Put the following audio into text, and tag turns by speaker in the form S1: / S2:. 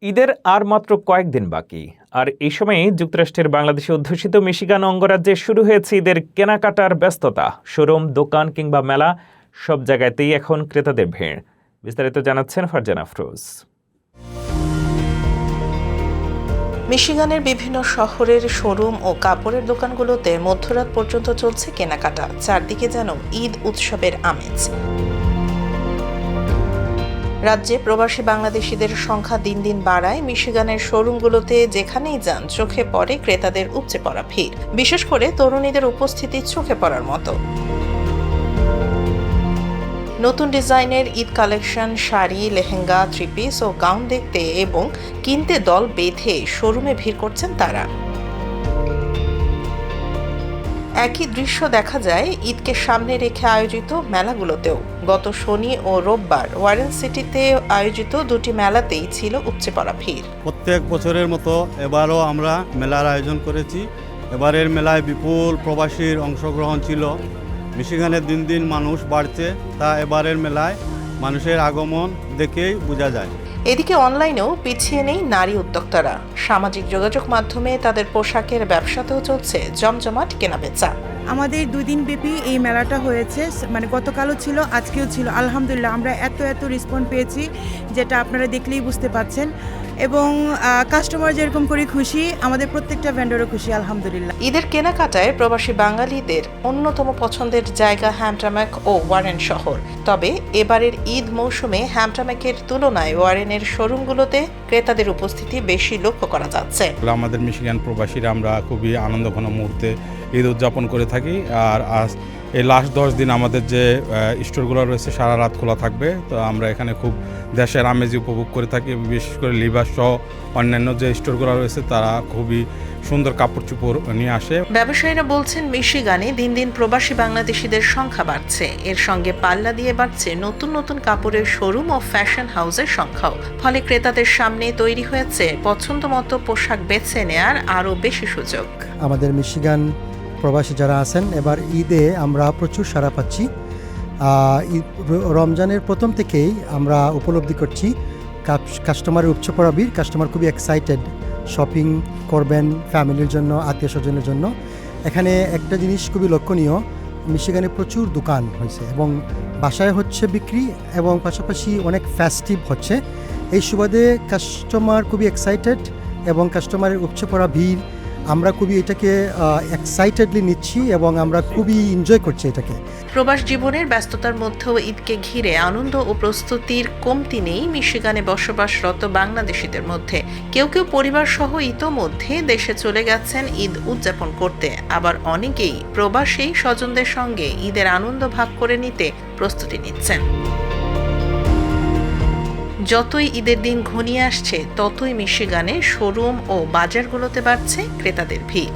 S1: ঈদের আর মাত্র কয়েকদিন বাকি, আর এই সময়ে যুক্তরাষ্ট্রের বাংলাদেশে অধ্যুষিত মিশিগান অঙ্গরাজ্যে শুরু হয়েছে ঈদের কেনাকাটার ব্যস্ততা। শোরুম, দোকান কিংবা মেলা সব জায়গাতেই এখন ক্রেতাদের ভিড়। বিস্তারিত জানাচ্ছেন ফারজানা আফরোজ।
S2: মিশিগানের বিভিন্ন শহরের শোরুম ও কাপড়ের দোকানগুলোতে মধ্যরাত পর্যন্ত চলছে কেনাকাটা। চারদিকে যেন ঈদ উৎসবের আমেজ। রাজ্যে প্রবাসী বাংলাদেশিদের সংখ্যা দিন দিন বাড়ায়। মিশিগানের শোরুমগুলোতে যেখানেই যান চোখে পড়ে ক্রেতাদের উপচে পড়া ভিড়। বিশেষ করে তরুণীদের উপস্থিতি চোখে পড়ার মতো। নতুন ডিজাইনের ঈদ কালেকশন, শাড়ি, লেহেঙ্গা, থ্রি-পিস ও গাউন দেখতে এবং কিনতে দল বেঁধে শোরুমে ভিড় করছেন তারা। একই দৃশ্য দেখা যায় ঈদকে সামনে রেখে আয়োজিত মেলাগুলোতেও। গত শনি ও রোববার ওয়ারেন সিটিতে আয়োজিত দুটি মেলাতেই ছিল উপচে পড়া ভিড়।
S3: প্রত্যেক বছরের মতো এবারও আমরা মেলার আয়োজন করেছি। এবারের মেলায় বিপুল প্রবাসীর অংশগ্রহণ ছিল। মিশিগানে দিন দিন মানুষ বাড়ছে, তা এবারের মেলায় মানুষের আগমন দেখেই বোঝা যায়।
S2: এদিকে অনলাইনেও পিছিয়ে নেই নারী উদ্যোক্তারা। সামাজিক যোগাযোগ মাধ্যমে তাদের পোশাকের ব্যবসাতেও চলছে জমজমাট কেনাবেচা।
S4: আমাদের 2 দিন ব্যাপী এই মেলাটা হয়েছে, গতকালও ছিল, আজকেও ছিল। আলহামদুলিল্লাহ আমরা এত রেসপন্স পেয়েছি, যেটা আপনারা দেখলেই বুঝতে পারছেন। এবং কাস্টমার যেরকম করে খুশি, আমাদের প্রত্যেকটা ভেন্ডরও খুশি আলহামদুলিল্লাহ।
S2: ঈদের কেনাকাটায় প্রবাসী বাঙালিদের অন্যতম পছন্দের জায়গা হ্যামটামাক ও ওয়ারেন শহর। তবে এবারের ঈদ মৌসুমে হ্যামটামাকের তুলনায় ওয়ারেনের শোরুমগুলোতে ক্রেতাদের উপস্থিতি বেশি লক্ষ্য করা যাচ্ছে।
S5: আমাদের মিশিগান প্রবাসীরা আমরা খুবই আনন্দঘন মুহূর্তে ঈদ উদযাপন করে থাকি। আর আজ এই লাস্ট 10 দিন আমাদের যে স্টোরগুলো রয়েছে সারা রাত খোলা থাকবে। তো আমরা এখানে খুব দেশের আমেজ উপভোগ করে থাকি। বিশেষ করে লিবাস সহ অন্যান্য যে স্টোরগুলো রয়েছে তারা খুবই সুন্দর কাপড় চোপড় নিয়ে আসে।
S2: ব্যবসায়ীরা বলছেন মিশিগানে দিন দিন প্রবাসী বাংলাদেশিদের সংখ্যা বাড়ছে। এর সঙ্গে পাল্লা দিয়ে বাড়ছে নতুন নতুন কাপড়ের শোরুম ও ফ্যাশন হাউসের সংখ্যাও। ফলে ক্রেতাদের সামনে তৈরি হয়েছে পছন্দ মতো পোশাক বেছে নেয়ার আরও বেশি সুযোগ।
S6: আমাদের মিশিগান প্রবাসী যারা আছেন, এবার ঈদে আমরা প্রচুর সাড়া পাচ্ছি। রমজানের প্রথম থেকেই আমরা উপলব্ধি করছি কাস্টমারের উপচে পড়া ভিড়। কাস্টমার খুবই এক্সাইটেড, শপিং করবেন ফ্যামিলির জন্য, আত্মীয় স্বজনের জন্য। এখানে একটা জিনিস খুবই লক্ষণীয়, মিশিগানে প্রচুর দোকান হয়েছে এবং বাসায় হচ্ছে বিক্রি, এবং পাশাপাশি অনেক ফেস্টিভ হচ্ছে। এই সুবাদে কাস্টমার খুবই এক্সাইটেড এবং কাস্টমারের উপচে পড়া ভিড় আমরা খুবই এটাকে এক্সাইটেডলি নিচ্ছি এবং আমরা খুবই এনজয় করছি এটাকে।
S2: প্রবাস জীবনের ব্যস্ততার মধ্যেও ঈদকে ঘিরে আনন্দ ও প্রস্তুতির কমতি নেই মিশিগানে বসবাসরত বাংলাদেশিদের মধ্যে। কেউ পরিবার সহ ইতোমধ্যে দেশে চলে গেছেন ঈদ উদযাপন করতে। আবার অনেকেই প্রবাসী স্বজনদের সঙ্গে ঈদের আনন্দ ভাগ করে নিতে প্রস্তুতি নিচ্ছেন। যতই ঈদের দিন ঘনিয়ে আসছে, ততই মিশিগানে শোরুম ও বাজারগুলোতে বাড়ছে ক্রেতাদের ভিড়।